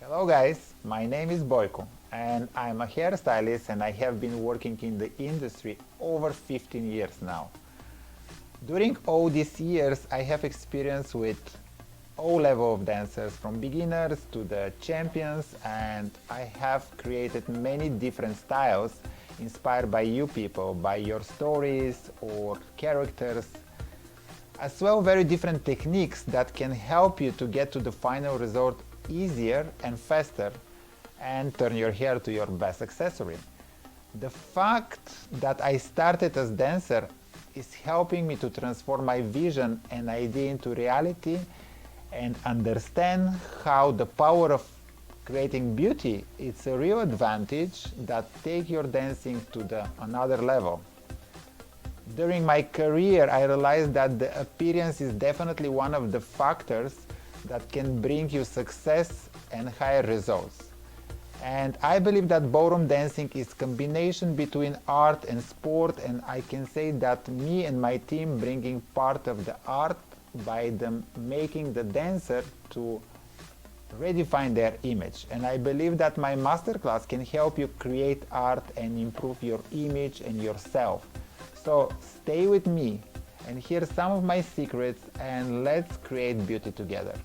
Hello guys, my name is Boyko and I'm a hairstylist and I have been working in the industry over 15 years now. During all these years I have experience with all level of dancers, from beginners to the champions, and I have created many different styles inspired by you people, by your stories or characters, as well very different techniques that can help you to get to the final result easier and faster and turn your hair to your best accessory. The fact that I started as dancer is helping me to transform my vision and idea into reality and understand how the power of creating beauty is a real advantage that take your dancing to the another level. During my career I realized that the appearance is definitely one of the factors that can bring you success and higher results. And I believe that ballroom dancing is a combination between art and sport, and I can say that me and my team bringing part of the art by them making the dancer to redefine their image. And I believe that my masterclass can help you create art and improve your image and yourself. So stay with me and hear some of my secrets and let's create beauty together.